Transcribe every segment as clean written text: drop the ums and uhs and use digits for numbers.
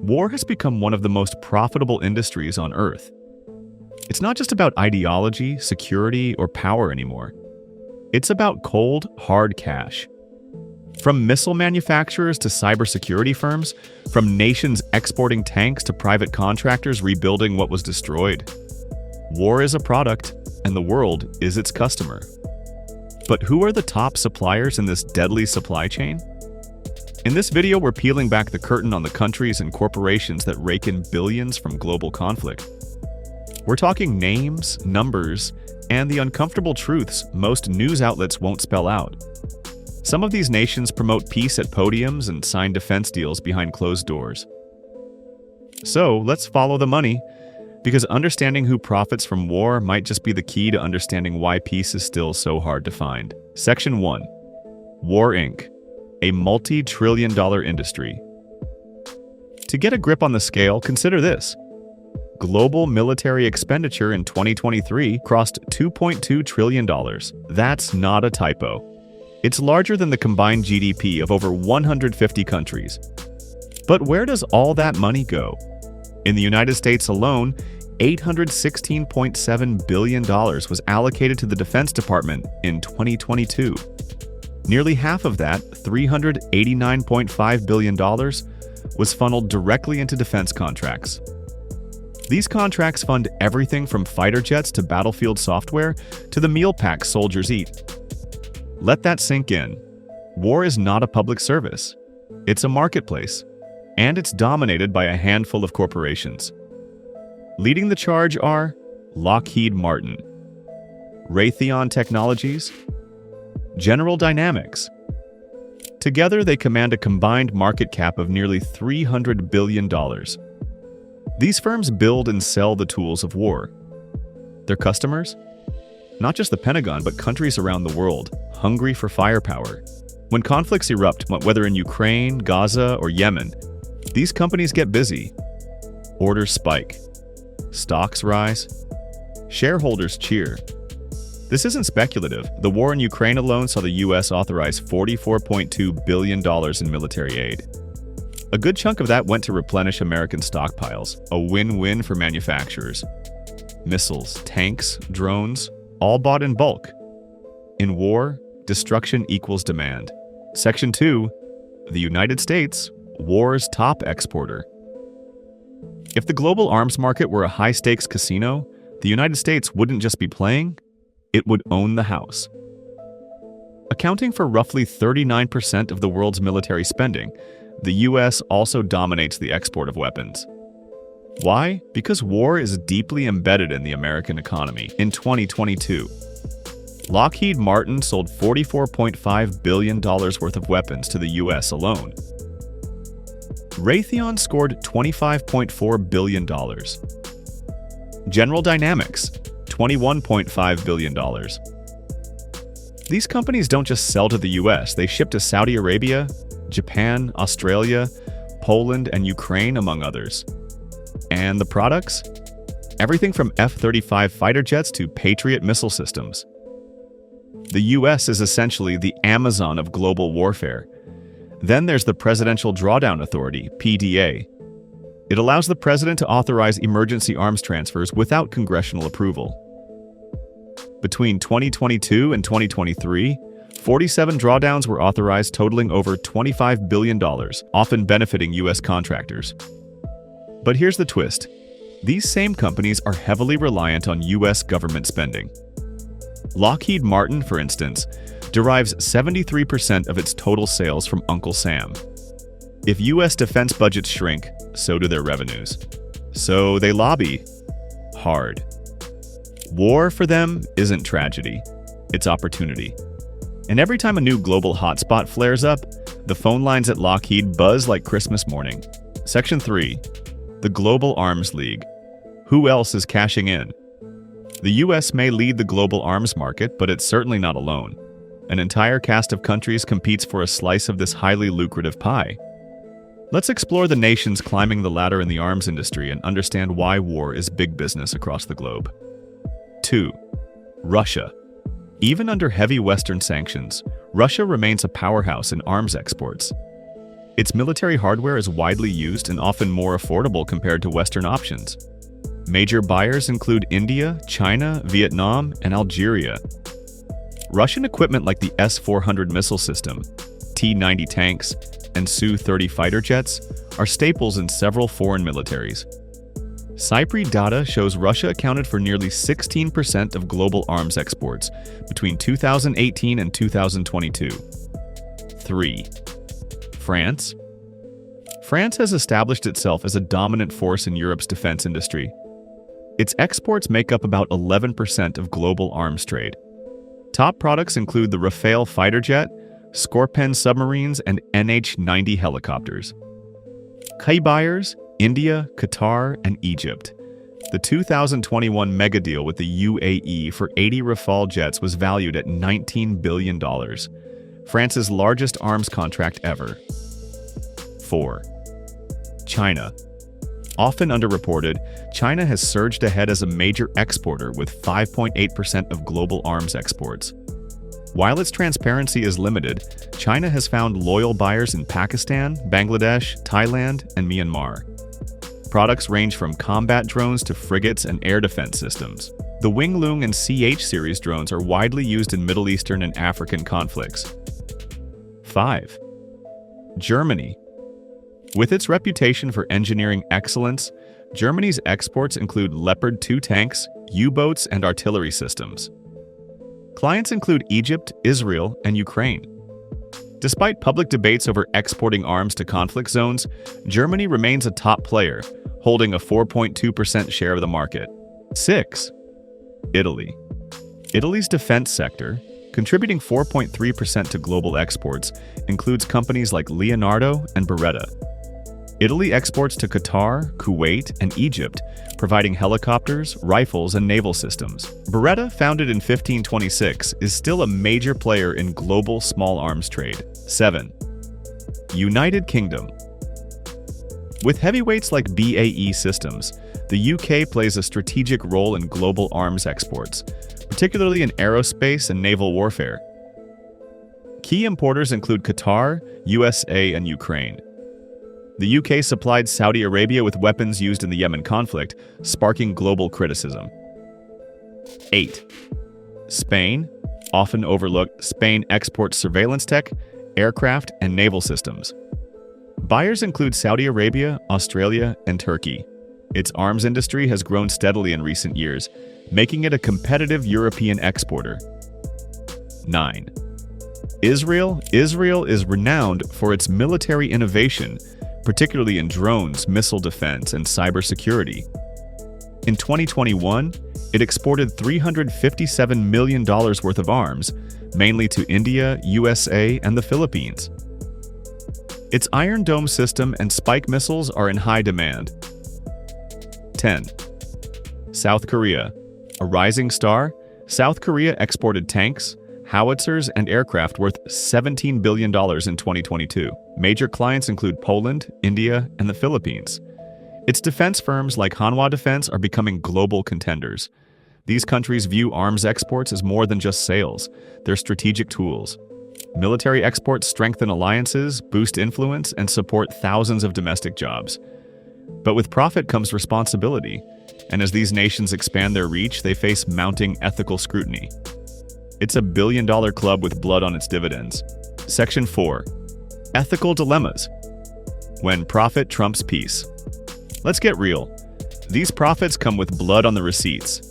War has become one of the most profitable industries on Earth. It's not just about ideology, security, or power anymore. It's about cold, hard cash. From missile manufacturers to cybersecurity firms, from nations exporting tanks to private contractors rebuilding what was destroyed. War is a product, and the world is its customer. But who are the top suppliers in this deadly supply chain? In this video, we're peeling back the curtain on the countries and corporations that rake in billions from global conflict. We're talking names, numbers, and the uncomfortable truths most news outlets won't spell out. Some of these nations promote peace at podiums and sign defense deals behind closed doors. So, let's follow the money, because understanding who profits from war might just be the key to understanding why peace is still so hard to find. Section 1. War Inc., a multi-trillion-dollar industry. To get a grip on the scale, consider this. Global military expenditure in 2023 crossed $2.2 trillion. That's not a typo. It's larger than the combined GDP of over 150 countries. But where does all that money go? In the United States alone, $816.7 billion was allocated to the Defense Department in 2022. Nearly half of that, $389.5 billion, was funneled directly into defense contracts. These contracts fund everything from fighter jets to battlefield software to the meal packs soldiers eat. Let that sink in. War is not a public service. It's a marketplace, and it's dominated by a handful of corporations. Leading the charge are Lockheed Martin, Raytheon Technologies, General Dynamics. Together, they command a combined market cap of nearly $300 billion. These firms build and sell the tools of war. Their customers? Not just the Pentagon, but countries around the world, hungry for firepower. When conflicts erupt, whether in Ukraine, Gaza, or Yemen, these companies get busy. Orders spike. Stocks rise. Shareholders cheer. This isn't speculative. The war in Ukraine alone saw the U.S. authorize $44.2 billion in military aid. A good chunk of that went to replenish American stockpiles, a win-win for manufacturers. Missiles, tanks, drones, all bought in bulk. In war, destruction equals demand. Section 2. The United States, war's top exporter. If the global arms market were a high-stakes casino, the United States wouldn't just be playing, it would own the house. Accounting for roughly 39% of the world's military spending, the U.S. also dominates the export of weapons. Why? Because war is deeply embedded in the American economy. In 2022, Lockheed Martin sold $44.5 billion worth of weapons to the U.S. alone. Raytheon scored $25.4 billion. General Dynamics, $21.5 billion. These companies don't just sell to the U.S., they ship to Saudi Arabia, Japan, Australia, Poland, and Ukraine, among others. And the products? Everything from F-35 fighter jets to Patriot missile systems. The U.S. is essentially the Amazon of global warfare. Then there's the Presidential Drawdown Authority, PDA. It allows the president to authorize emergency arms transfers without congressional approval. Between 2022 and 2023, 47 drawdowns were authorized totaling over $25 billion, often benefiting U.S. contractors. But here's the twist. These same companies are heavily reliant on U.S. government spending. Lockheed Martin, for instance, derives 73% of its total sales from Uncle Sam. If U.S. defense budgets shrink, so do their revenues. So they lobby hard. War for them isn't tragedy, it's opportunity. And every time a new global hotspot flares up, the phone lines at Lockheed buzz like Christmas morning. Section 3. The Global Arms League. Who else is cashing in? The U.S. may lead the global arms market, but it's certainly not alone. An entire cast of countries competes for a slice of this highly lucrative pie. Let's explore the nations climbing the ladder in the arms industry and understand why war is big business across the globe. 2. Russia. Even under heavy Western sanctions, Russia remains a powerhouse in arms exports. Its military hardware is widely used and often more affordable compared to Western options. Major buyers include India, China, Vietnam, and Algeria. Russian equipment like the S-400 missile system, T-90 tanks, and Su-30 fighter jets are staples in several foreign militaries. Cypri data shows Russia accounted for nearly 16% of global arms exports between 2018 and 2022. 3. France. France has established itself as a dominant force in Europe's defense industry. Its exports make up about 11% of global arms trade. Top products include the Rafale fighter jet, Scorpène submarines, and NH-90 helicopters. Key buyers: India, Qatar, and Egypt. The 2021 mega deal with the UAE for 80 Rafale jets was valued at $19 billion, France's largest arms contract ever. 4. China. Often underreported, China has surged ahead as a major exporter with 5.8% of global arms exports. While its transparency is limited, China has found loyal buyers in Pakistan, Bangladesh, Thailand, and Myanmar. Products range from combat drones to frigates and air defense systems. The Winglong and CH series drones are widely used in Middle Eastern and African conflicts. 5. Germany. With its reputation for engineering excellence, Germany's exports include Leopard 2 tanks, U-boats, and artillery systems. Clients include Egypt, Israel, and Ukraine. Despite public debates over exporting arms to conflict zones, Germany remains a top player, holding a 4.2% share of the market. 6. Italy. Italy's defense sector, contributing 4.3% to global exports, includes companies like Leonardo and Beretta. Italy exports to Qatar, Kuwait, and Egypt, providing helicopters, rifles, and naval systems. Beretta, founded in 1526, is still a major player in global small arms trade. 7. United Kingdom. With heavyweights like BAE Systems, the UK plays a strategic role in global arms exports, particularly in aerospace and naval warfare. Key importers include Qatar, USA, and Ukraine. The UK supplied Saudi Arabia with weapons used in the Yemen conflict, sparking global criticism. 8. Spain. Often overlooked, Spain exports surveillance tech, aircraft, and naval systems. Buyers include Saudi Arabia, Australia, and Turkey. Its arms industry has grown steadily in recent years, making it a competitive European exporter. 9. Israel. Israel is renowned for its military innovation, particularly in drones, missile defense, and cybersecurity. In 2021, it exported $357 million worth of arms, mainly to India, USA, and the Philippines. Its Iron Dome system and Spike missiles are in high demand. 10. South Korea. A rising star, South Korea exported tanks, howitzers, and aircraft worth $17 billion in 2022. Major clients include Poland, India, and the Philippines. Its defense firms like Hanwha Defense are becoming global contenders. These countries view arms exports as more than just sales, they're strategic tools. Military exports strengthen alliances, boost influence, and support thousands of domestic jobs. But with profit comes responsibility, and as these nations expand their reach, they face mounting ethical scrutiny. It's a billion-dollar club with blood on its dividends. Section 4. Ethical dilemmas. When profit trumps peace. Let's get real. These profits come with blood on the receipts.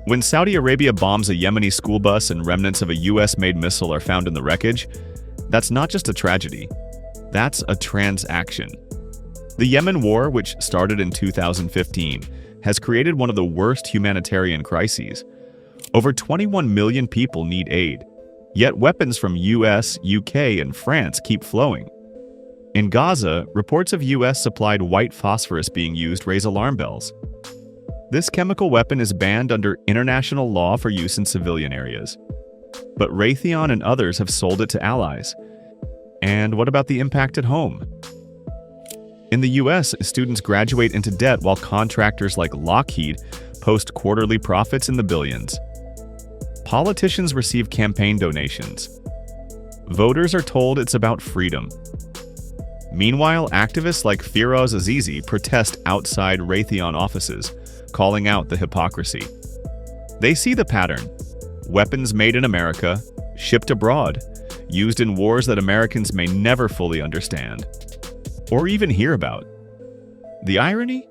When Saudi Arabia bombs a Yemeni school bus and remnants of a US-made missile are found in the wreckage, that's not just a tragedy. That's a transaction. The Yemen war, which started in 2015, has created one of the worst humanitarian crises. Over 21 million people need aid, yet weapons from US, UK, and France keep flowing. In Gaza, reports of US-supplied white phosphorus being used raise alarm bells. This chemical weapon is banned under international law for use in civilian areas. But Raytheon and others have sold it to allies. And what about the impact at home? In the US, students graduate into debt while contractors like Lockheed post quarterly profits in the billions. Politicians receive campaign donations. Voters are told it's about freedom. Meanwhile, activists like Firoz Azizi protest outside Raytheon offices, calling out the hypocrisy. They see the pattern: weapons made in America, shipped abroad, used in wars that Americans may never fully understand or even hear about. The irony?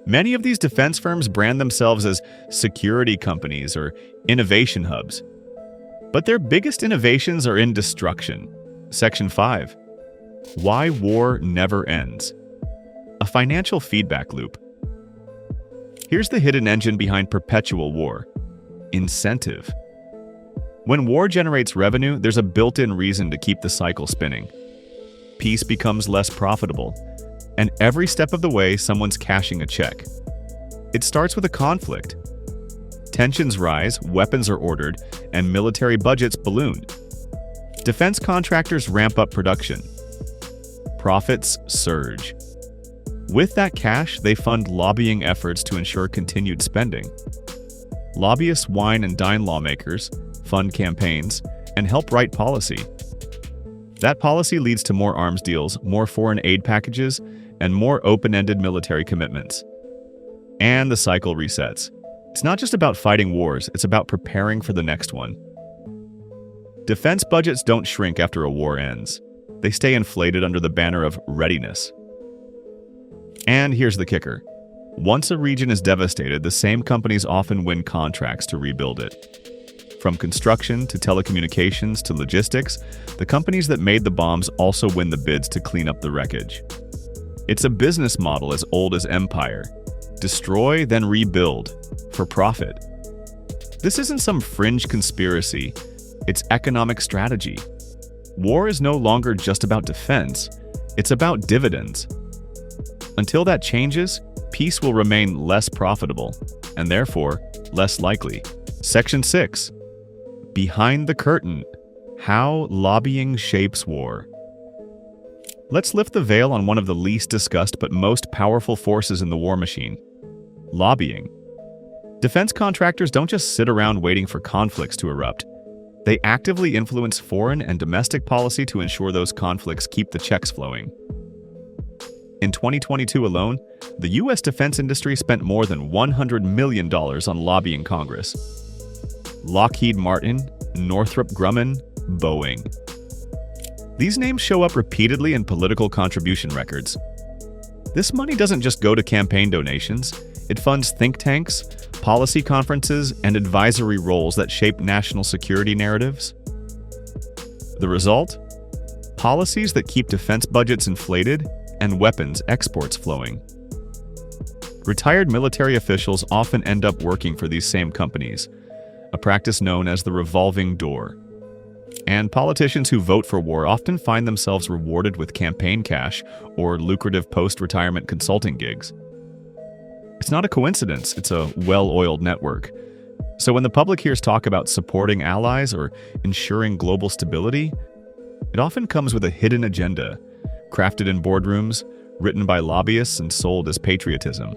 Many of these defense firms brand themselves as security companies or innovation hubs. But their biggest innovations are in destruction. Section 5. Why war never ends. A financial feedback loop. Here's the hidden engine behind perpetual war: incentive. When war generates revenue, there's a built-in reason to keep the cycle spinning. Peace becomes less profitable, and every step of the way, someone's cashing a check. It starts with a conflict. Tensions rise, weapons are ordered, and military budgets balloon. Defense contractors ramp up production. Profits surge. With that cash, they fund lobbying efforts to ensure continued spending. Lobbyists wine and dine lawmakers, fund campaigns, and help write policy. That policy leads to more arms deals, more foreign aid packages, and more open-ended military commitments. And the cycle resets. It's not just about fighting wars, it's about preparing for the next one. Defense budgets don't shrink after a war ends. They stay inflated under the banner of readiness. And here's the kicker. Once a region is devastated, the same companies often win contracts to rebuild it. From construction to telecommunications to logistics, the companies that made the bombs also win the bids to clean up the wreckage. It's a business model as old as empire. Destroy, then rebuild, for profit. This isn't some fringe conspiracy, it's economic strategy. War is no longer just about defense, it's about dividends. Until that changes, peace will remain less profitable, and therefore, less likely. Section 6. Behind the curtain: how lobbying shapes war. Let's lift the veil on one of the least discussed but most powerful forces in the war machine: lobbying. Defense contractors don't just sit around waiting for conflicts to erupt. They actively influence foreign and domestic policy to ensure those conflicts keep the checks flowing. In 2022 alone, the U.S. defense industry spent more than $100 million on lobbying Congress. Lockheed Martin, Northrop Grumman, Boeing. These names show up repeatedly in political contribution records. This money doesn't just go to campaign donations. It funds think tanks, policy conferences, and advisory roles that shape national security narratives. The result? Policies that keep defense budgets inflated and weapons exports flowing. Retired military officials often end up working for these same companies, a practice known as the revolving door. And politicians who vote for war often find themselves rewarded with campaign cash or lucrative post-retirement consulting gigs. It's not a coincidence, it's a well-oiled network. So when the public hears talk about supporting allies or ensuring global stability, it often comes with a hidden agenda, crafted in boardrooms, written by lobbyists, and sold as patriotism.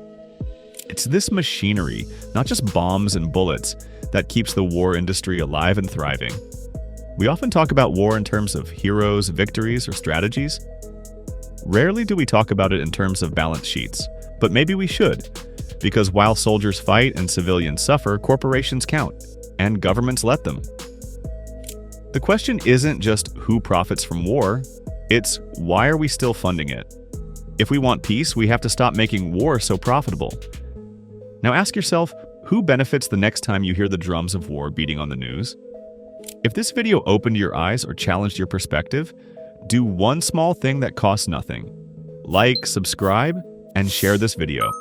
It's this machinery, not just bombs and bullets, that keeps the war industry alive and thriving. We often talk about war in terms of heroes, victories, or strategies. Rarely do we talk about it in terms of balance sheets, but maybe we should, because while soldiers fight and civilians suffer, corporations count, and governments let them. The question isn't just who profits from war, it's why are we still funding it? If we want peace, we have to stop making war so profitable. Now ask yourself, who benefits the next time you hear the drums of war beating on the news? If this video opened your eyes or challenged your perspective, do one small thing that costs nothing. Like, subscribe, and share this video.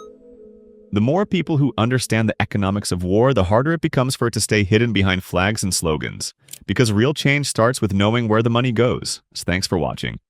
The more people who understand the economics of war, the harder it becomes for it to stay hidden behind flags and slogans. Because real change starts with knowing where the money goes. So thanks for watching.